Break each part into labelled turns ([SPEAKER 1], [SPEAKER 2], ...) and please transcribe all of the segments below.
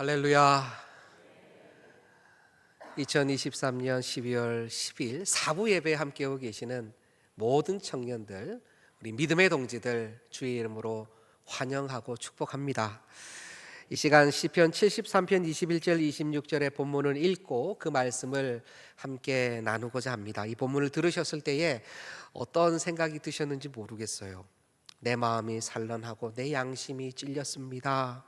[SPEAKER 1] 할렐루야. 2023년 12월 10일 사부 예배에 함께하고 계시는 모든 청년들, 우리 믿음의 동지들 주의 이름으로 환영하고 축복합니다. 이 시간 시편 73편 21절 26절의 본문을 읽고 그 말씀을 함께 나누고자 합니다. 이 본문을 들으셨을 때에 어떤 생각이 드셨는지 모르겠어요. 내 마음이 산란하고 내 양심이 찔렸습니다.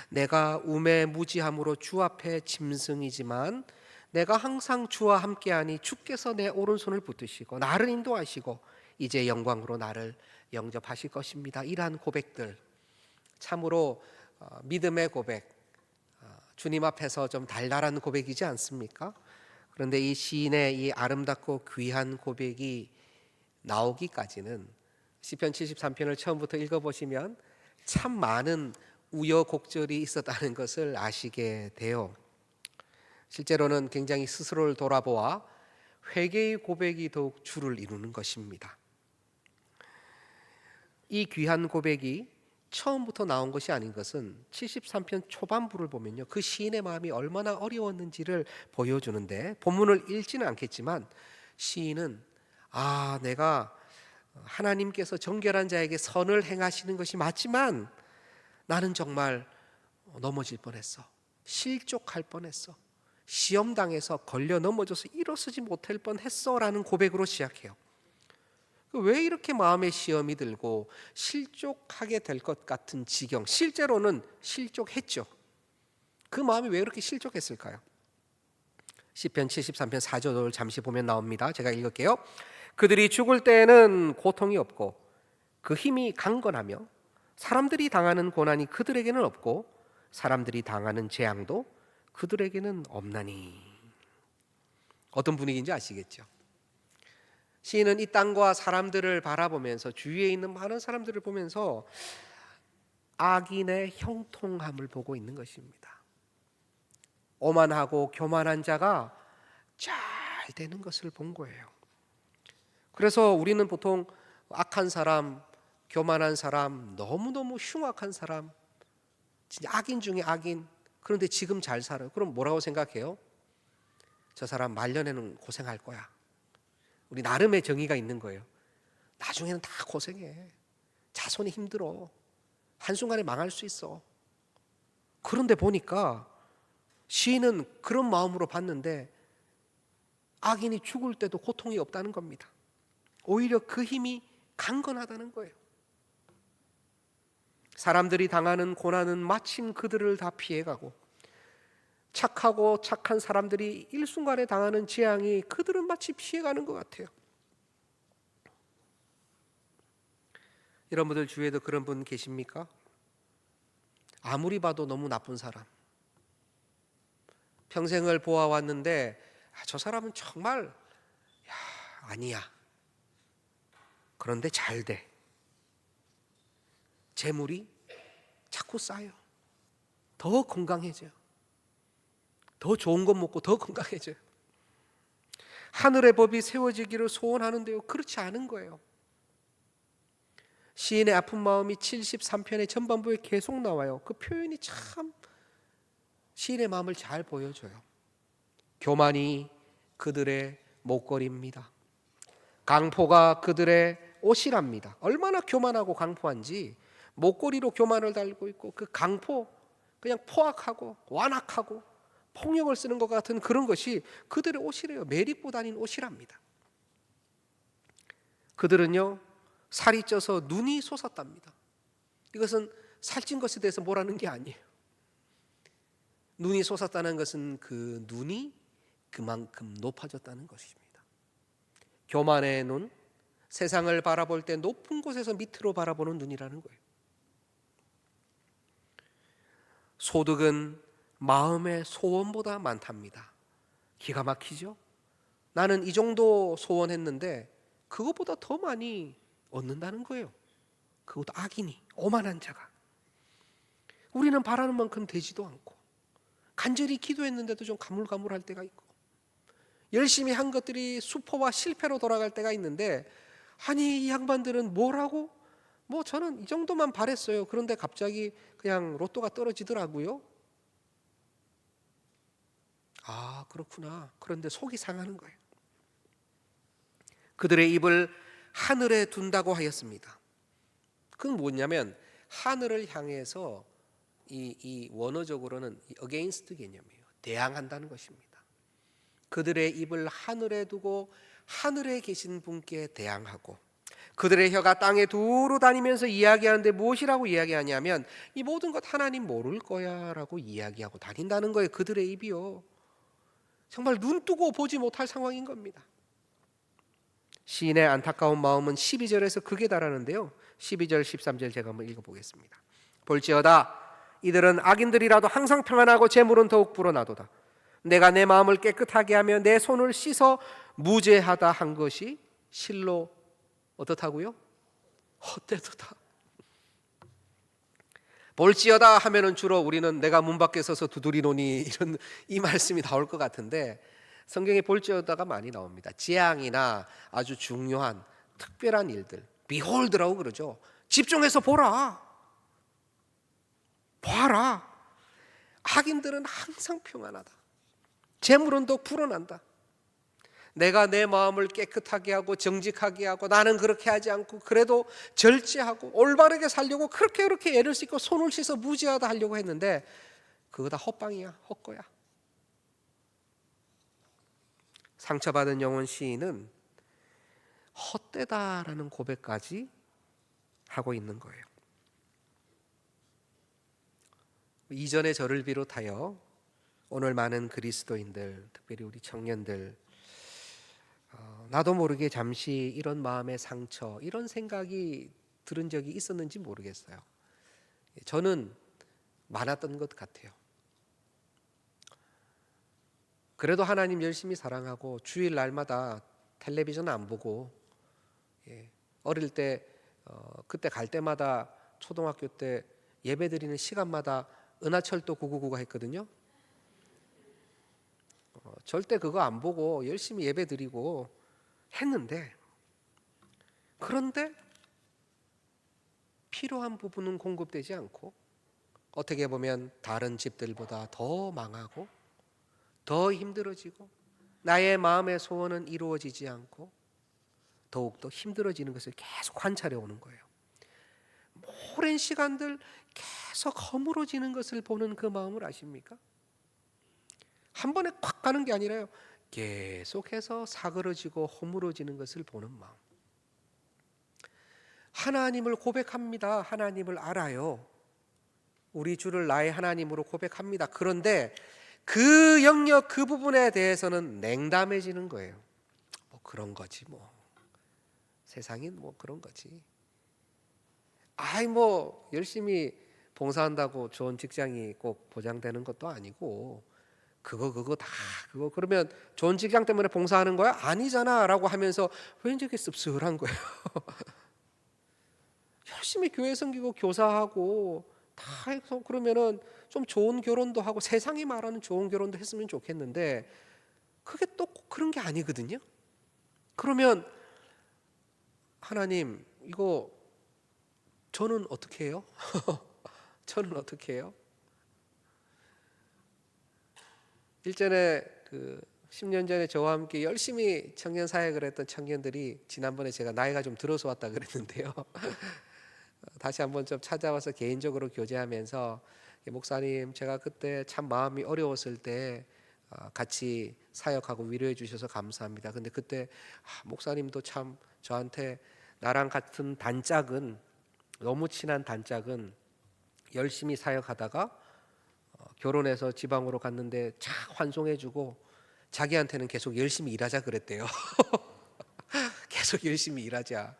[SPEAKER 1] 내가 우매무지함으로 주 앞에 짐승이지만 내가 항상 주와 함께하니 주께서 내 오른손을 붙드시고 나를 인도하시고 이제 영광으로 나를 영접하실 것입니다. 이러한 고백들 참으로 믿음의 고백, 주님 앞에서 좀 달달한 고백이지 않습니까? 그런데 이 시인의 이 아름답고 귀한 고백이 나오기까지는 시편 73편을 처음부터 읽어보시면 참 많은 우여곡절이 있었다는 것을 아시게 돼요. 실제로는 굉장히 스스로를 돌아보아 회개의 고백이 더욱 주를 이루는 것입니다. 이 귀한 고백이 처음부터 나온 것이 아닌 것은 73편 초반부를 보면요, 그 시인의 마음이 얼마나 어려웠는지를 보여주는데, 본문을 읽지는 않겠지만 시인은 내가 하나님께서 정결한 자에게 선을 행하시는 것이 맞지만 나는 정말 넘어질 뻔했어. 실족할 뻔했어. 시험당해서 걸려 넘어져서 일어서지 못할 뻔했어 라는 고백으로 시작해요. 왜 이렇게 마음에 시험이 들고 실족하게 될 것 같은 지경, 실제로는 실족했죠. 그 마음이 왜 그렇게 실족했을까요? 시편 73편 4절을 잠시 보면 나옵니다. 제가 읽을게요. 그들이 죽을 때에는 고통이 없고 그 힘이 강건하며 사람들이 당하는 고난이 그들에게는 없고 사람들이 당하는 재앙도 그들에게는 없나니. 어떤 분위기인지 아시겠죠? 시인은 이 땅과 사람들을 바라보면서 주위에 있는 많은 사람들을 보면서 악인의 형통함을 보고 있는 것입니다. 오만하고 교만한 자가 잘 되는 것을 본 거예요. 그래서 우리는 보통 악한 사람, 교만한 사람, 너무너무 흉악한 사람, 진짜 악인 중에 악인, 그런데 지금 잘 살아요. 그럼 뭐라고 생각해요? 저 사람 말년에는 고생할 거야. 우리 나름의 정의가 있는 거예요. 나중에는 다 고생해. 자손이 힘들어. 한순간에 망할 수 있어. 그런데 보니까 시인은 그런 마음으로 봤는데 악인이 죽을 때도 고통이 없다는 겁니다. 오히려 그 힘이 강건하다는 거예요. 사람들이 당하는 고난은 마침 그들을 다 피해가고 착하고 착한 사람들이 일순간에 당하는 재앙이 그들은 마치 피해가는 것 같아요. 여러분들 주위에도 그런 분 계십니까? 아무리 봐도 너무 나쁜 사람, 평생을 보아왔는데 저 사람은 정말 아니야. 그런데 잘 돼. 재물이 자꾸 쌓여. 더 건강해져요. 더 좋은 것 먹고 더 건강해져요. 하늘의 법이 세워지기를 소원하는데요, 그렇지 않은 거예요. 시인의 아픈 마음이 73편의 전반부에 계속 나와요. 그 표현이 참 시인의 마음을 잘 보여줘요. 교만이 그들의 목걸이입니다. 강포가 그들의 옷이랍니다. 얼마나 교만하고 강포한지 목걸이로 교만을 달고 있고 그 강포, 그냥 포악하고 완악하고 폭력을 쓰는 것 같은 그런 것이 그들의 옷이래요. 매립고 다닌 옷이랍니다. 그들은요, 살이 쪄서 눈이 솟았답니다. 이것은 살찐 것에 대해서 뭐라는 게 아니에요. 눈이 솟았다는 것은 그 눈이 그만큼 높아졌다는 것입니다. 교만의 눈, 세상을 바라볼 때 높은 곳에서 밑으로 바라보는 눈이라는 거예요. 소득은 마음의 소원보다 많답니다. 기가 막히죠? 나는 이 정도 소원했는데 그것보다 더 많이 얻는다는 거예요. 그것도 악인이, 오만한 자가. 우리는 바라는 만큼 되지도 않고 간절히 기도했는데도 좀 가물가물할 때가 있고 열심히 한 것들이 수포와 실패로 돌아갈 때가 있는데, 아니 이 양반들은 뭐라고? 저는 이 정도만 바랬어요. 그런데 갑자기 그냥 로또가 떨어지더라고요. 아, 그렇구나. 그런데 속이 상하는 거예요. 그들의 입을 하늘에 둔다고 하였습니다. 그건 뭐냐면 하늘을 향해서 이 원어적으로는 against 개념이에요. 대항한다는 것입니다. 그들의 입을 하늘에 두고 하늘에 계신 분께 대항하고, 그들의 혀가 땅에 두루 다니면서 이야기하는데 무엇이라고 이야기하냐면 이 모든 것 하나님 모를 거야 라고 이야기하고 다닌다는 거예요. 그들의 입이요. 정말 눈 뜨고 보지 못할 상황인 겁니다. 시인의 안타까운 마음은 12절에서 극에 달하는데요. 12절 13절 제가 한번 읽어보겠습니다. 볼지어다 이들은 악인들이라도 항상 평안하고 재물은 더욱 불어나도다. 내가 내 마음을 깨끗하게 하며 내 손을 씻어 무죄하다 한 것이 실로 어떻다고요? 헛되도다. 볼지어다 하면은 주로 우리는 내가 문 밖에 서서 두드리노니 이런 이 말씀이 나올 것 같은데, 성경에 볼지어다가 많이 나옵니다. 재앙이나 아주 중요한 특별한 일들, behold라고 그러죠. 집중해서 보라, 봐라. 악인들은 항상 평안하다. 재물은 더 불어난다. 내가 내 마음을 깨끗하게 하고 정직하게 하고, 나는 그렇게 하지 않고 그래도 절제하고 올바르게 살려고 그렇게 애를 씻고 손을 씻어 무죄하다 하려고 했는데 그거 다 헛방이야, 헛거야. 상처받은 영혼 시인은 헛되다라는 고백까지 하고 있는 거예요. 이전의 저를 비롯하여 오늘 많은 그리스도인들, 특별히 우리 청년들, 나도 모르게 잠시 이런 마음의 상처, 이런 생각이 들은 적이 있었는지 모르겠어요. 저는 많았던 것 같아요. 그래도 하나님 열심히 사랑하고 주일 날마다 텔레비전 안 보고, 어릴 때 그때 갈 때마다 초등학교 때 예배 드리는 시간마다 은하철도 999가 했거든요. 절대 그거 안 보고 열심히 예배 드리고 했는데, 그런데 필요한 부분은 공급되지 않고, 어떻게 보면 다른 집들보다 더 망하고 더 힘들어지고 나의 마음의 소원은 이루어지지 않고 더욱더 힘들어지는 것을 계속 관찰해 오는 거예요. 오랜 시간들 계속 허물어지는 것을 보는 그 마음을 아십니까? 한 번에 콱 가는 게 아니라요, 계속해서 사그러지고 허물어지는 것을 보는 마음. 하나님을 고백합니다. 하나님을 알아요. 우리 주를 나의 하나님으로 고백합니다. 그런데 그 영역, 그 부분에 대해서는 냉담해지는 거예요. 뭐 그런 거지 뭐. 세상이 뭐 그런 거지. 아이 뭐 열심히 봉사한다고 좋은 직장이 꼭 보장되는 것도 아니고, 그거 다 그거 그러면 좋은 직장 때문에 봉사하는 거야? 아니잖아라고 하면서 왠지 이렇게 씁쓸한 거예요. 열심히 교회 섬기고 교사하고 다 해서 그러면은 좀 좋은 결혼도 하고 세상이 말하는 좋은 결혼도 했으면 좋겠는데 그게 또 꼭 그런 게 아니거든요. 그러면 하나님, 이거 저는 어떻게 해요? 저는 어떻게 해요? 일전에 10년 전에 저와 함께 열심히 청년 사역을 했던 청년들이 지난번에 제가 나이가 좀 들어서 왔다 그랬는데요. 다시 한번 좀 찾아와서 개인적으로 교제하면서, 목사님 제가 그때 참 마음이 어려웠을 때 같이 사역하고 위로해 주셔서 감사합니다. 근데 그때 목사님도 참 저한테 나랑 같은 단짝은, 너무 친한 단짝은 열심히 사역하다가 결혼해서 지방으로 갔는데 차 환송해 주고 자기한테는 계속 열심히 일하자 그랬대요. 계속 열심히 일하자.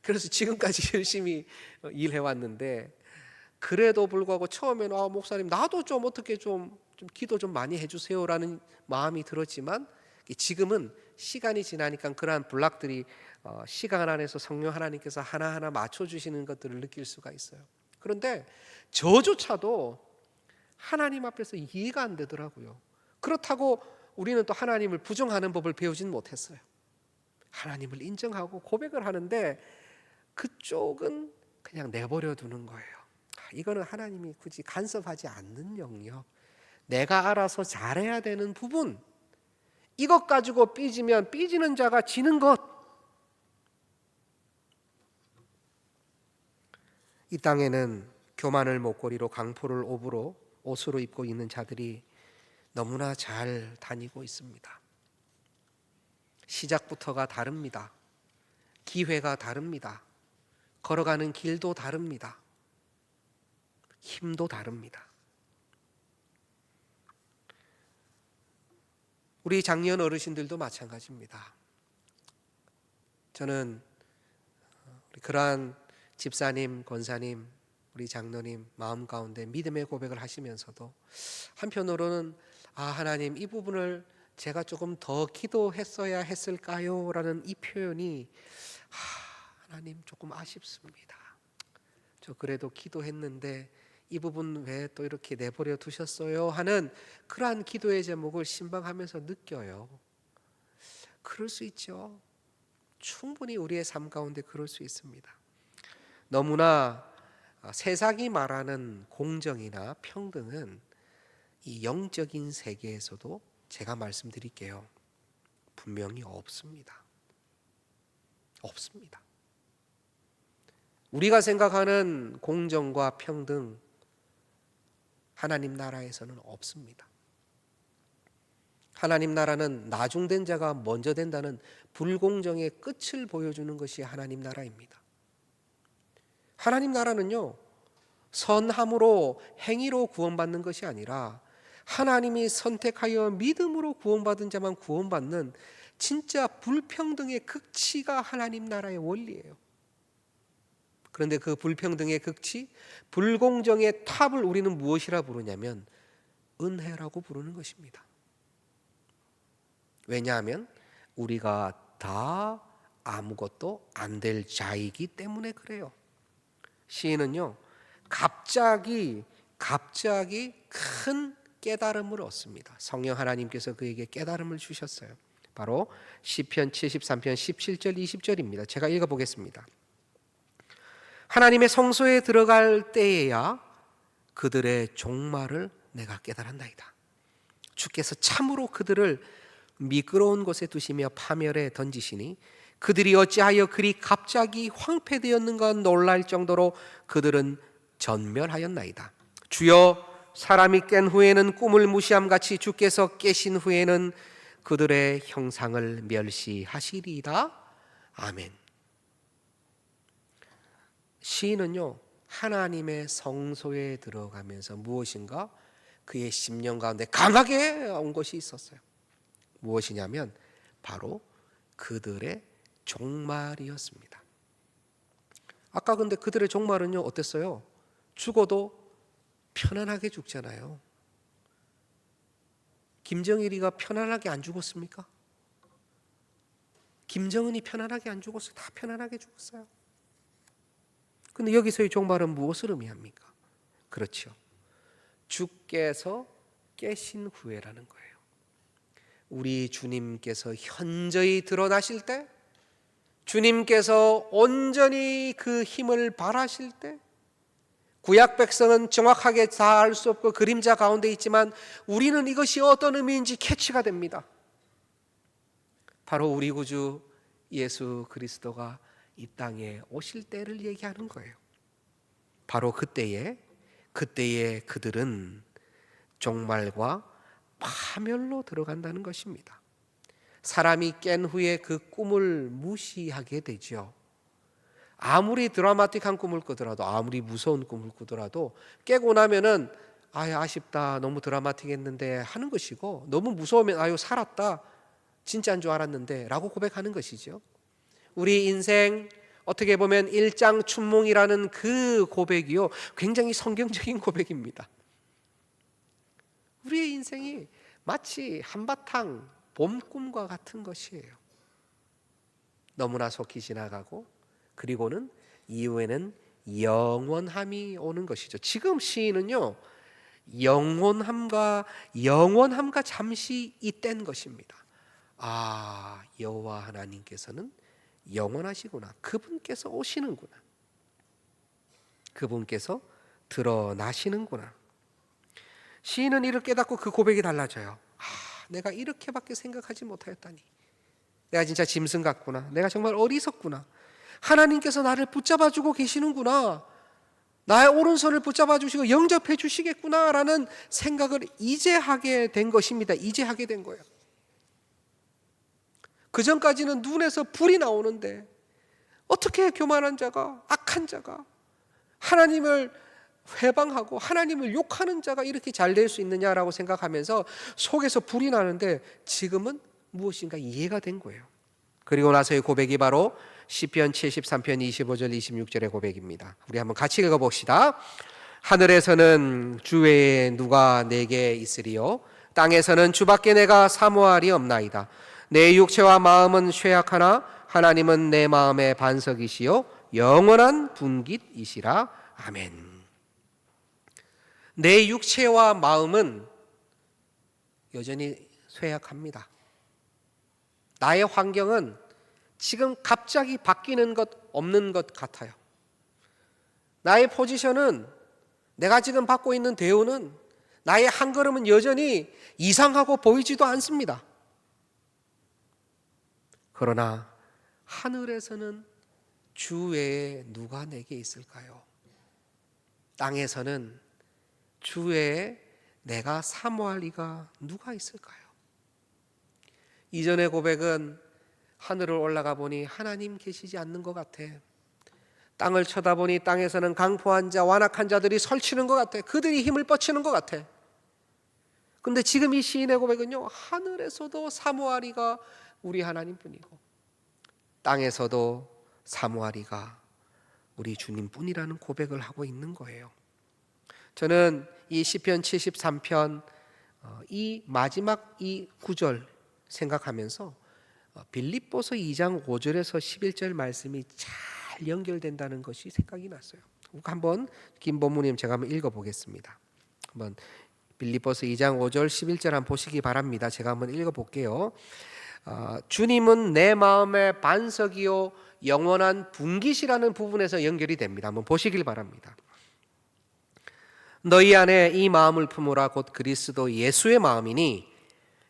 [SPEAKER 1] 그래서 지금까지 열심히 일해 왔는데, 그래도 불구하고 처음에는 목사님 나도 좀 어떻게 좀 기도 좀 많이 해주세요라는 마음이 들었지만, 지금은 시간이 지나니까 그러한 블락들이 시간 안에서 성령 하나님께서 하나하나 맞춰주시는 것들을 느낄 수가 있어요. 그런데 저조차도 하나님 앞에서 이해가 안 되더라고요. 그렇다고 우리는 또 하나님을 부정하는 법을 배우진 못했어요. 하나님을 인정하고 고백을 하는데 그쪽은 그냥 내버려 두는 거예요. 이거는 하나님이 굳이 간섭하지 않는 영역, 내가 알아서 잘해야 되는 부분, 이것 가지고 삐지면 삐지는 자가 지는 것. 이 땅에는 교만을 목걸이로 강포를 옷으로 입고 있는 자들이 너무나 잘 다니고 있습니다. 시작부터가 다릅니다. 기회가 다릅니다. 걸어가는 길도 다릅니다. 힘도 다릅니다. 우리 장년 어르신들도 마찬가지입니다. 저는 그러한 집사님, 권사님, 우리 장로님 마음 가운데 믿음의 고백을 하시면서도 한편으로는 하나님, 이 부분을 제가 조금 더 기도했어야 했을까요? 라는 이 표현이 하나님 조금 아쉽습니다. 저 그래도 기도했는데 이 부분 왜 또 이렇게 내버려 두셨어요? 하는 그러한 기도의 제목을 신방하면서 느껴요. 그럴 수 있죠. 충분히 우리의 삶 가운데 그럴 수 있습니다. 너무나 세상이 말하는 공정이나 평등은 이 영적인 세계에서도 제가 말씀드릴게요. 분명히 없습니다. 없습니다. 우리가 생각하는 공정과 평등, 하나님 나라에서는 없습니다. 하나님 나라는 나중된 자가 먼저 된다는 불공정의 끝을 보여주는 것이 하나님 나라입니다. 하나님 나라는요, 선함으로 행위로 구원받는 것이 아니라 하나님이 선택하여 믿음으로 구원받은 자만 구원받는 진짜 불평등의 극치가 하나님 나라의 원리예요. 그런데 그 불평등의 극치, 불공정의 탑을 우리는 무엇이라 부르냐면 은혜라고 부르는 것입니다. 왜냐하면 우리가 다 아무것도 안 될 자이기 때문에 그래요. 시인은요, 갑자기 큰 깨달음을 얻습니다. 성령 하나님께서 그에게 깨달음을 주셨어요. 바로 시편 73편 17절 20절입니다. 제가 읽어보겠습니다. 하나님의 성소에 들어갈 때에야 그들의 종말을 내가 깨달았나이다. 주께서 참으로 그들을 미끄러운 곳에 두시며 파멸에 던지시니 그들이 어찌하여 그리 갑자기 황폐되었는가 놀랄 정도로 그들은 전멸하였나이다. 주여, 사람이 깬 후에는 꿈을 무시함같이 주께서 깨신 후에는 그들의 형상을 멸시하시리이다. 아멘. 시인은요, 하나님의 성소에 들어가면서 무엇인가 그의 심령 가운데 강하게 온 것이 있었어요. 무엇이냐면 바로 그들의 종말이었습니다. 아까 근데 그들의 종말은요 어땠어요? 죽어도 편안하게 죽잖아요. 김정일이가 편안하게 안 죽었습니까? 김정은이 편안하게 안 죽었어요. 다 편안하게 죽었어요. 근데 여기서의 종말은 무엇을 의미합니까? 그렇죠. 주께서 깨신 후에라는 거예요. 우리 주님께서 현저히 드러나실 때, 주님께서 온전히 그 힘을 발하실 때, 구약 백성은 정확하게 다 알 수 없고 그림자 가운데 있지만 우리는 이것이 어떤 의미인지 캐치가 됩니다. 바로 우리 구주 예수 그리스도가 이 땅에 오실 때를 얘기하는 거예요. 바로 그때에 그들은 종말과 파멸로 들어간다는 것입니다. 사람이 깬 후에 그 꿈을 무시하게 되죠. 아무리 드라마틱한 꿈을 꾸더라도, 아무리 무서운 꿈을 꾸더라도 깨고 나면은 아쉽다, 너무 드라마틱했는데 하는 것이고, 너무 무서우면 살았다, 진짜인 줄 알았는데 라고 고백하는 것이죠. 우리 인생 어떻게 보면 일장춘몽이라는 그 고백이요, 굉장히 성경적인 고백입니다. 우리의 인생이 마치 한바탕 봄꿈과 같은 것이에요. 너무나 속히 지나가고 그리고는 이후에는 영원함이 오는 것이죠. 지금 시인은요, 영원함과 잠시 잇댄 것입니다. 여호와 하나님께서는 영원하시구나. 그분께서 오시는구나. 그분께서 드러나시는구나. 시인은 이를 깨닫고 그 고백이 달라져요. 내가 이렇게밖에 생각하지 못하였다니. 내가 진짜 짐승 같구나. 내가 정말 어리석구나. 하나님께서 나를 붙잡아주고 계시는구나. 나의 오른손을 붙잡아 주시고 영접해 주시겠구나라는 생각을 이제 하게 된 것입니다. 이제 하게 된 거예요. 그 전까지는 눈에서 불이 나오는데 어떻게 교만한 자가, 악한 자가, 하나님을 회방하고 하나님을 욕하는 자가 이렇게 잘 될 수 있느냐라고 생각하면서 속에서 불이 나는데 지금은 무엇인가 이해가 된 거예요. 그리고 나서의 고백이 바로 시편 73편 25절 26절의 고백입니다. 우리 한번 같이 읽어봅시다. 하늘에서는 주 외에 누가 내게 있으리요? 땅에서는 주밖에 내가 사모할이 없나이다. 내 육체와 마음은 쇠약하나 하나님은 내 마음의 반석이시요 영원한 분깃이시라. 아멘. 내 육체와 마음은 여전히 쇠약합니다. 나의 환경은 지금 갑자기 바뀌는 것 없는 것 같아요. 나의 포지션은, 내가 지금 받고 있는 대우는, 나의 한 걸음은 여전히 이상하고 보이지도 않습니다. 그러나 하늘에서는 주 외에 누가 내게 있을까요? 땅에서는 주 외에 내가 사모할 이가 누가 있을까요? 이전의 고백은 하늘을 올라가 보니 하나님 계시지 않는 것 같아. 땅을 쳐다보니 땅에서는 강포한 자, 완악한 자들이 설치는 것 같아. 그들이 힘을 뻗치는 것 같아. 근데 지금 이 시인의 고백은요, 하늘에서도 사모하리가 우리 하나님뿐이고 땅에서도 사모하리가 우리 주님뿐이라는 고백을 하고 있는 거예요. 저는 이 시편 73편 이 마지막 이 구절 생각하면서 빌립보서 2장 5절에서 11절 말씀이 잘 연결된다는 것이 생각이 났어요. 한번 김범무님 제가 한번 읽어보겠습니다. 한번 빌립보서 2장 5절 11절 한번 보시기 바랍니다. 제가 한번 읽어볼게요. 주님은 내 마음의 반석이요 영원한 분깃이라는 부분에서 연결이 됩니다. 한번 보시길 바랍니다. 너희 안에 이 마음을 품으라. 곧 그리스도 예수의 마음이니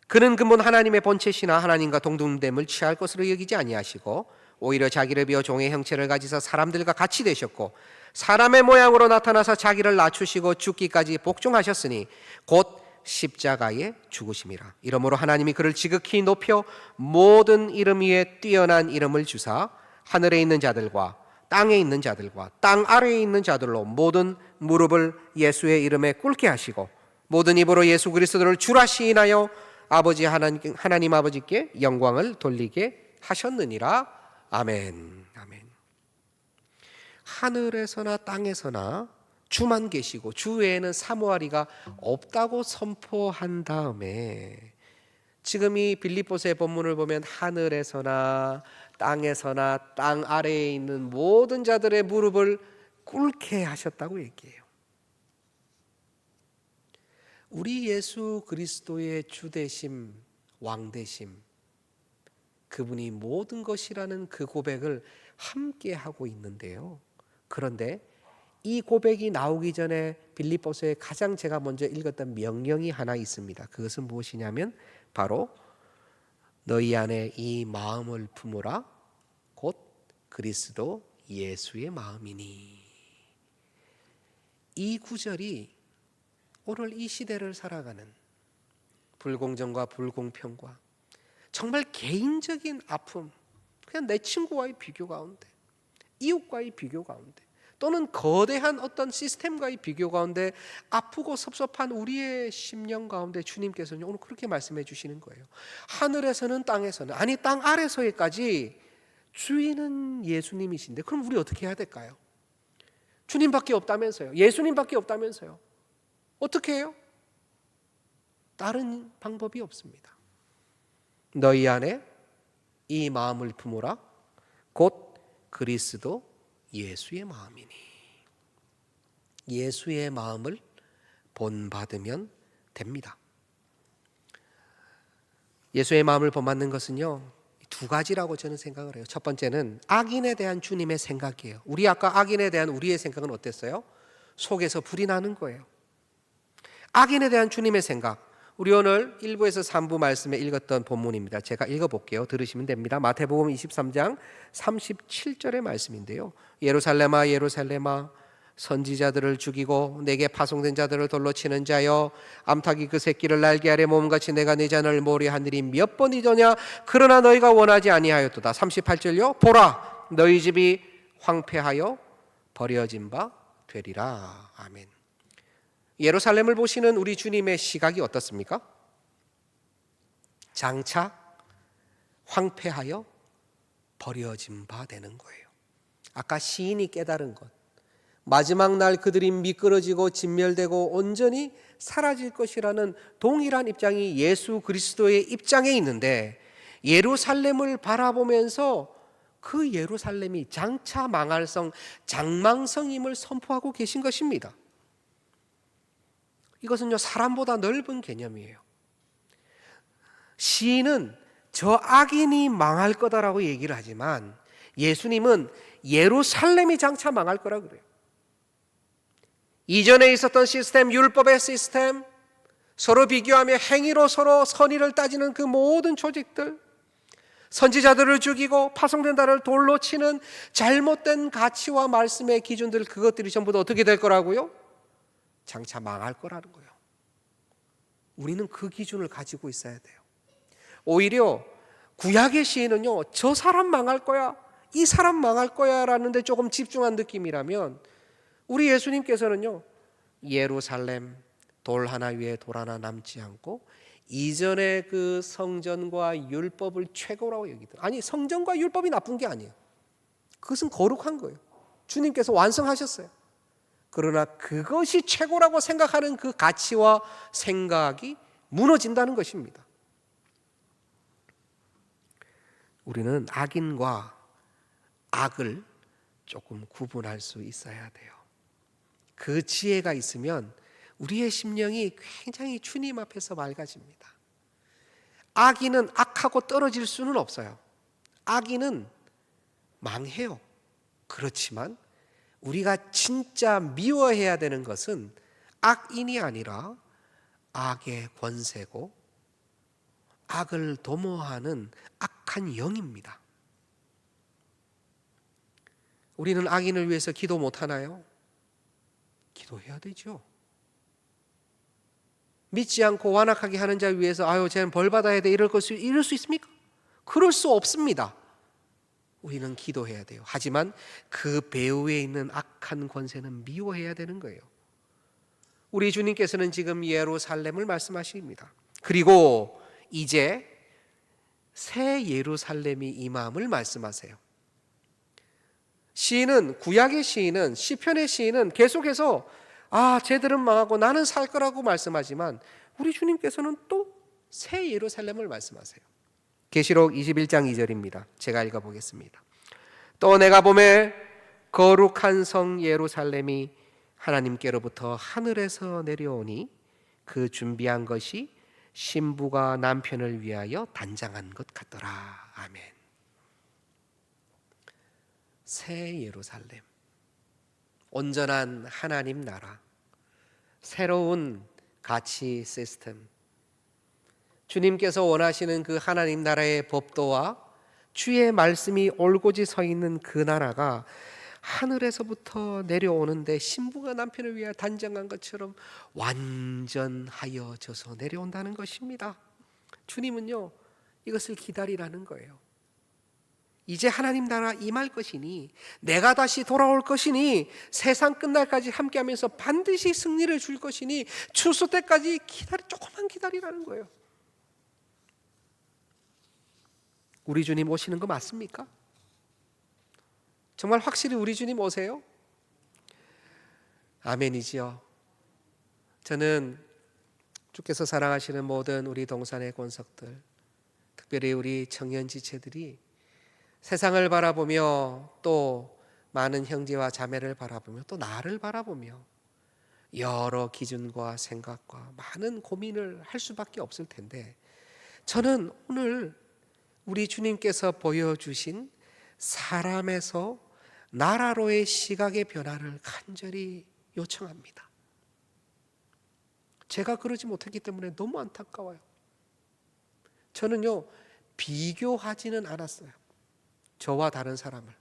[SPEAKER 1] 그는 근본 하나님의 본체시나 하나님과 동등됨을 취할 것으로 여기지 아니하시고 오히려 자기를 비워 종의 형체를 가지사 사람들과 같이 되셨고 사람의 모양으로 나타나서 자기를 낮추시고 죽기까지 복종하셨으니 곧 십자가에 죽으심이라. 이러므로 하나님이 그를 지극히 높여 모든 이름 위에 뛰어난 이름을 주사 하늘에 있는 자들과 땅에 있는 자들과 땅 아래에 있는 자들로 모든 무릎을 예수의 이름에 꿇게 하시고 모든 입으로 예수 그리스도를 주라 시인하여 아버지 하나님 아버지께 영광을 돌리게 하셨느니라. 아멘. 아멘. 하늘에서나 땅에서나 주만 계시고 주 외에는 사모하리가 없다고 선포한 다음에 지금 이 빌립보서의 본문을 보면 하늘에서나 땅에서나 땅 아래에 있는 모든 자들의 무릎을 꿇게 하셨다고 얘기해요. 우리 예수 그리스도의 주되심, 왕되심, 그분이 모든 것이라는 그 고백을 함께 하고 있는데요. 그런데 이 고백이 나오기 전에 빌립보서에 가장 제가 먼저 읽었던 명령이 하나 있습니다. 그것은 무엇이냐면 바로 너희 안에 이 마음을 품으라. 곧 그리스도 예수의 마음이니. 이 구절이 오늘 이 시대를 살아가는 불공정과 불공평과 정말 개인적인 아픔, 그냥 내 친구와의 비교 가운데, 이웃과의 비교 가운데, 또는 거대한 어떤 시스템과의 비교 가운데 아프고 섭섭한 우리의 심령 가운데 주님께서는 오늘 그렇게 말씀해 주시는 거예요. 하늘에서는 땅에서는, 아니 땅 아래서에까지 주인은 예수님이신데 그럼 우리 어떻게 해야 될까요? 주님밖에 없다면서요. 예수님밖에 없다면서요. 어떻게 해요? 다른 방법이 없습니다. 너희 안에 이 마음을 품으라. 곧 그리스도 예수의 마음이니. 예수의 마음을 본받으면 됩니다. 예수의 마음을 본받는 것은요, 두 가지라고 저는 생각을 해요. 첫 번째는 악인에 대한 주님의 생각이에요. 우리 아까 악인에 대한 우리의 생각은 어땠어요? 속에서 불이 나는 거예요. 악인에 대한 주님의 생각. 우리 오늘 1부에서 3부 말씀에 읽었던 본문입니다. 제가 읽어볼게요. 들으시면 됩니다. 마태복음 23장 37절의 말씀인데요. 예루살렘아 예루살렘아 선지자들을 죽이고 내게 파송된 자들을 돌로 치는 자여, 암탉이 그 새끼를 날개 아래 몸같이 내가 네 자녀를 모리한 일이 몇 번이더냐. 그러나 너희가 원하지 아니하였도다. 38절요. 보라 너희 집이 황폐하여 버려진 바 되리라. 아멘. 예루살렘을 보시는 우리 주님의 시각이 어떻습니까? 장차 황폐하여 버려진 바 되는 거예요. 아까 시인이 깨달은 것, 마지막 날 그들이 미끄러지고 진멸되고 온전히 사라질 것이라는 동일한 입장이 예수 그리스도의 입장에 있는데, 예루살렘을 바라보면서 그 예루살렘이 장차 망할 성, 장망성임을 선포하고 계신 것입니다. 이것은요, 사람보다 넓은 개념이에요. 시인은 저 악인이 망할 거다라고 얘기를 하지만 예수님은 예루살렘이 장차 망할 거라고 그래요. 이전에 있었던 시스템, 율법의 시스템, 서로 비교하며 행위로 서로 선의를 따지는 그 모든 조직들, 선지자들을 죽이고 파송된 자를 돌로 치는 잘못된 가치와 말씀의 기준들, 그것들이 전부 다 어떻게 될 거라고요? 장차 망할 거라는 거예요. 우리는 그 기준을 가지고 있어야 돼요. 오히려 구약의 시인은요, 저 사람 망할 거야, 이 사람 망할 거야 라는 데 조금 집중한 느낌이라면, 우리 예수님께서는요, 예루살렘 돌 하나 위에 돌 하나 남지 않고 이전의 그 성전과 율법을 최고라고 여기더라고요. 아니, 성전과 율법이 나쁜 게 아니에요. 그것은 거룩한 거예요. 주님께서 완성하셨어요. 그러나 그것이 최고라고 생각하는 그 가치와 생각이 무너진다는 것입니다. 우리는 악인과 악을 조금 구분할 수 있어야 돼요. 그 지혜가 있으면 우리의 심령이 굉장히 주님 앞에서 맑아집니다. 악인은 악하고 떨어질 수는 없어요. 악인은 망해요. 그렇지만 우리가 진짜 미워해야 되는 것은 악인이 아니라 악의 권세고 악을 도모하는 악한 영입니다. 우리는 악인을 위해서 기도 못하나요? 기도해야 되죠. 믿지 않고 완악하게 하는 자 위해서 아유 쟤는 벌 받아야 돼 이럴 수 있습니까? 그럴 수 없습니다. 우리는 기도해야 돼요. 하지만 그 배후에 있는 악한 권세는 미워해야 되는 거예요. 우리 주님께서는 지금 예루살렘을 말씀하십니다. 그리고 이제 새 예루살렘이 임함을 말씀하세요. 시인은, 구약의 시인은, 시편의 시인은 계속해서 쟤들은 망하고 나는 살 거라고 말씀하지만 우리 주님께서는 또 새 예루살렘을 말씀하세요. 계시록 21장 2절입니다. 제가 읽어보겠습니다. 또 내가 보매 거룩한 성 예루살렘이 하나님께로부터 하늘에서 내려오니 그 준비한 것이 신부가 남편을 위하여 단장한 것 같더라. 아멘. 새 예루살렘, 온전한 하나님 나라, 새로운 가치 시스템, 주님께서 원하시는 그 하나님 나라의 법도와 주의 말씀이 올곧이 서 있는 그 나라가 하늘에서부터 내려오는데 신부가 남편을 위하여 단장한 것처럼 완전하여져서 내려온다는 것입니다. 주님은요, 이것을 기다리라는 거예요. 이제 하나님 나라 임할 것이니, 내가 다시 돌아올 것이니, 세상 끝날까지 함께하면서 반드시 승리를 줄 것이니 추수 때까지 조금만 기다리라는 거예요. 우리 주님 오시는 거 맞습니까? 정말 확실히 우리 주님 오세요? 아멘이지요. 저는 주께서 사랑하시는 모든 우리 동산의 권석들, 특별히 우리 청년 지체들이 세상을 바라보며 또 많은 형제와 자매를 바라보며 또 나를 바라보며 여러 기준과 생각과 많은 고민을 할 수밖에 없을 텐데, 저는 오늘 우리 주님께서 보여주신 사람에서 나라로의 시각의 변화를 간절히 요청합니다. 제가 그러지 못했기 때문에 너무 안타까워요. 저는요, 비교하지는 않았어요. 저와 다른 사람을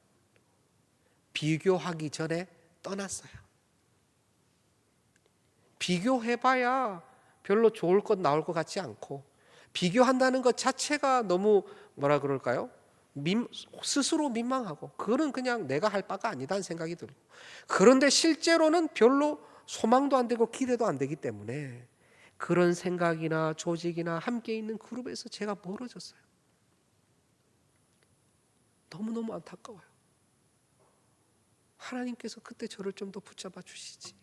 [SPEAKER 1] 비교하기 전에 떠났어요. 비교해봐야 별로 좋을 것 나올 것 같지 않고, 비교한다는 것 자체가 너무 뭐라 그럴까요? 스스로 민망하고, 그거는 그냥 내가 할 바가 아니다는 생각이 들고, 그런데 실제로는 별로 소망도 안 되고 기대도 안 되기 때문에 그런 생각이나 조직이나 함께 있는 그룹에서 제가 멀어졌어요. 너무너무 안타까워요. 하나님께서 그때 저를 좀 더 붙잡아 주시지,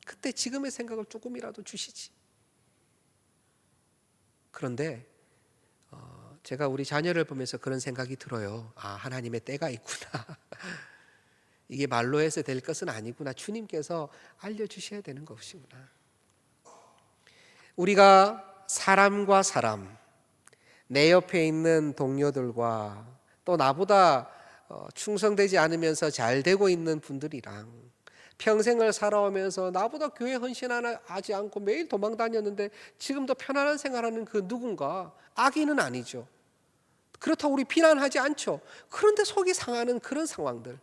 [SPEAKER 1] 그때 지금의 생각을 조금이라도 주시지. 그런데 제가 우리 자녀를 보면서 그런 생각이 들어요. 아, 하나님의 때가 있구나. 이게 말로 해서 될 것은 아니구나. 주님께서 알려주셔야 되는 것이구나. 우리가 사람과 사람, 내 옆에 있는 동료들과 또 나보다 충성되지 않으면서 잘 되고 있는 분들이랑 평생을 살아오면서 나보다 교회 헌신하지 않고 매일 도망 다녔는데 지금도 편안한 생활하는 그 누군가, 악인은 아니죠. 그렇다고 우리 비난하지 않죠. 그런데 속이 상하는 그런 상황들.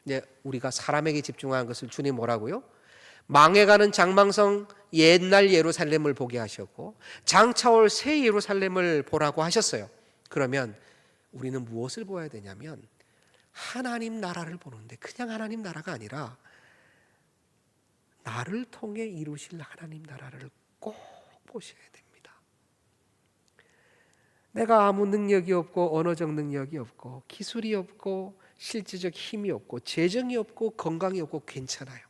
[SPEAKER 1] 네, 우리가 사람에게 집중하는 것을 주님 뭐라고요? 망해가는 장망성 옛날 예루살렘을 보게 하셨고 장차올 새 예루살렘을 보라고 하셨어요. 그러면 우리는 무엇을 보아야 되냐면 하나님 나라를 보는데, 그냥 하나님 나라가 아니라 나를 통해 이루실 하나님 나라를 꼭 보셔야 됩니다. 내가 아무 능력이 없고 언어적 능력이 없고 기술이 없고 실질적 힘이 없고 재정이 없고 건강이 없고 괜찮아요.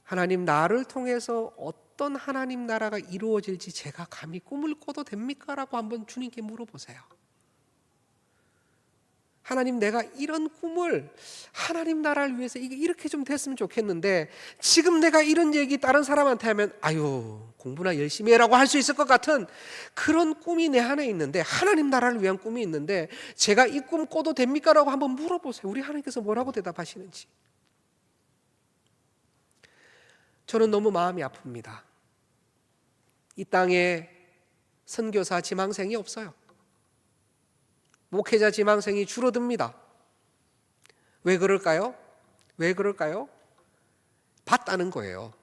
[SPEAKER 1] 하나님 나를 통해서 어떤 하나님 나라가 이루어질지 제가 감히 꿈을 꿔도 됩니까? 라고 한번 주님께 물어보세요. 하나님, 내가 이런 꿈을 하나님 나라를 위해서 이게 이렇게 좀 됐으면 좋겠는데 지금 내가 이런 얘기 다른 사람한테 하면 아유 공부나 열심히 해라고 할 수 있을 것 같은 그런 꿈이 내 안에 있는데, 하나님 나라를 위한 꿈이 있는데 제가 이 꿈 꿔도 됩니까? 라고 한번 물어보세요. 우리 하나님께서 뭐라고 대답하시는지. 저는 너무 마음이 아픕니다. 이 땅에 선교사 지망생이 없어요. 목회자 지망생이 줄어듭니다. 왜 그럴까요? 왜 그럴까요? 봤다는 거예요.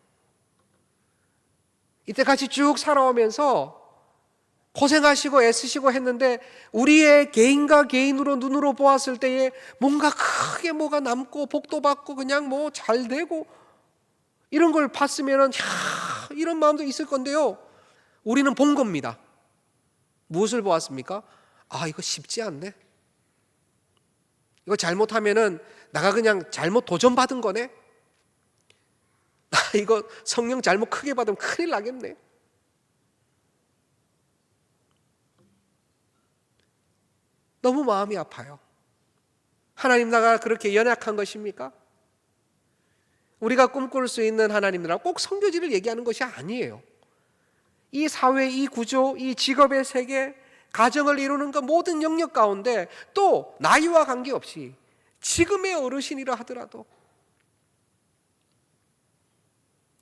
[SPEAKER 1] 이때까지 쭉 살아오면서 고생하시고 애쓰시고 했는데 우리의 개인과 개인으로 눈으로 보았을 때에 뭔가 크게 뭐가 남고 복도 받고 그냥 뭐 잘 되고 이런 걸 봤으면은 이런 마음도 있을 건데요. 우리는 본 겁니다. 무엇을 보았습니까? 아, 이거 쉽지 않네. 이거 잘못하면은 내가 그냥 잘못 도전받은 거네. 나 이거 성령 잘못 크게 받으면 큰일 나겠네. 너무 마음이 아파요. 하나님 나라가 그렇게 연약한 것입니까? 우리가 꿈꿀 수 있는 하나님 나라, 꼭 선교지를 얘기하는 것이 아니에요. 이 사회, 이 구조, 이 직업의 세계, 가정을 이루는 그 모든 영역 가운데 또 나이와 관계없이 지금의 어르신이라 하더라도,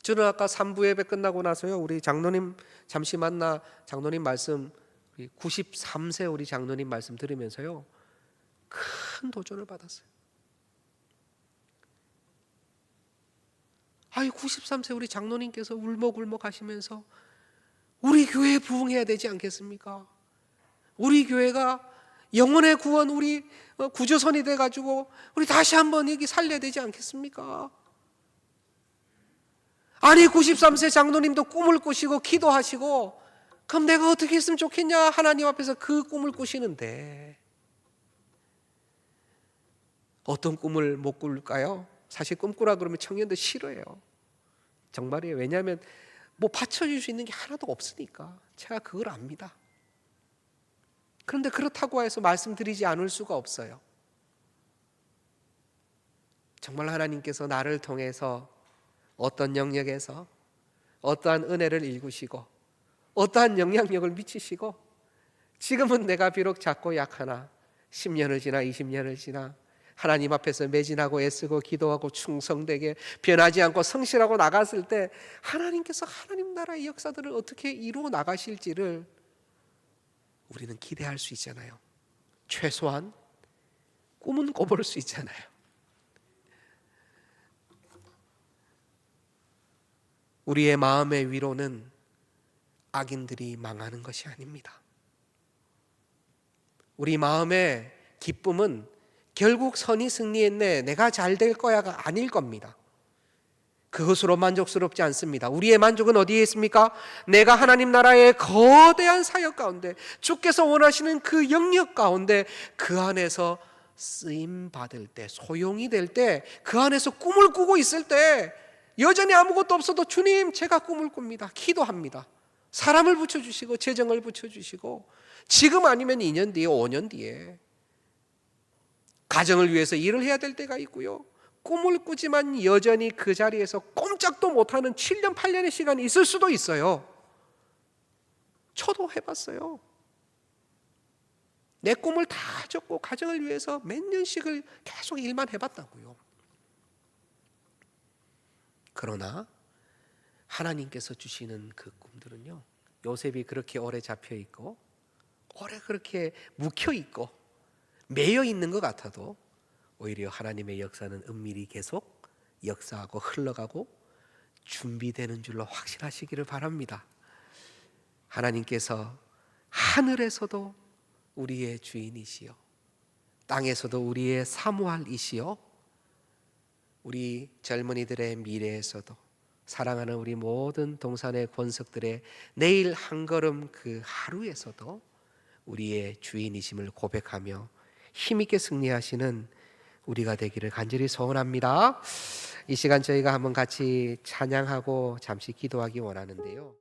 [SPEAKER 1] 저는 아까 3부 예배 끝나고 나서요 우리 장로님 잠시 만나 장로님 말씀 93세 우리 장로님 말씀 들으면서요 큰 도전을 받았어요. 아이 93세 우리 장로님께서 울먹울먹 하시면서 우리 교회에 부흥해야 되지 않겠습니까? 우리 교회가 영혼의 구원, 우리 구조선이 돼가지고 우리 다시 한번 여기 살려야 되지 않겠습니까? 아니 93세 장로님도 꿈을 꾸시고 기도하시고 그럼 내가 어떻게 했으면 좋겠냐 하나님 앞에서 그 꿈을 꾸시는데 어떤 꿈을 못 꿀까요? 사실 꿈꾸라 그러면 청년들 싫어해요. 정말이에요. 왜냐하면 뭐 받쳐줄 수 있는 게 하나도 없으니까. 제가 그걸 압니다. 그런데 그렇다고 해서 말씀드리지 않을 수가 없어요. 정말 하나님께서 나를 통해서 어떤 영역에서 어떠한 은혜를 일구시고 어떠한 영향력을 미치시고 지금은 내가 비록 작고 약하나 10년을 지나 20년을 지나 하나님 앞에서 매진하고 애쓰고 기도하고 충성되게 변하지 않고 성실하고 나갔을 때 하나님께서 하나님 나라의 역사들을 어떻게 이루어 나가실지를 우리는 기대할 수 있잖아요. 최소한 꿈은 꿔볼 수 있잖아요. 우리의 마음의 위로는 악인들이 망하는 것이 아닙니다. 우리 마음의 기쁨은 결국 선이 승리했네, 내가 잘 될 거야가 아닐 겁니다. 그것으로 만족스럽지 않습니다. 우리의 만족은 어디에 있습니까? 내가 하나님 나라의 거대한 사역 가운데, 주께서 원하시는 그 영역 가운데 그 안에서 쓰임 받을 때, 소용이 될 때, 그 안에서 꿈을 꾸고 있을 때, 여전히 아무것도 없어도 주님 제가 꿈을 꿉니다, 기도합니다. 사람을 붙여주시고 재정을 붙여주시고, 지금 아니면 2년 뒤에 5년 뒤에 가정을 위해서 일을 해야 될 때가 있고요, 꿈을 꾸지만 여전히 그 자리에서 꼼짝도 못하는 7년 8년의 시간이 있을 수도 있어요. 저도 해봤어요. 내 꿈을 다 접고 가정을 위해서 몇 년씩을 계속 일만 해봤다고요. 그러나 하나님께서 주시는 그 꿈들은요, 요셉이 그렇게 오래 잡혀 있고 오래 그렇게 묵혀 있고 매여 있는 것 같아도 오히려 하나님의 역사는 은밀히 계속 역사하고 흘러가고 준비되는 줄로 확신하시기를 바랍니다. 하나님께서 하늘에서도 우리의 주인이시요, 땅에서도 우리의 사모할 이시요, 우리 젊은이들의 미래에서도, 사랑하는 우리 모든 동산의 권석들의 내일 한 걸음 그 하루에서도 우리의 주인이심을 고백하며 힘있게 승리하시는 우리가 되기를 간절히 소원합니다. 이 시간 저희가 한번 같이 찬양하고 잠시 기도하기 원하는데요.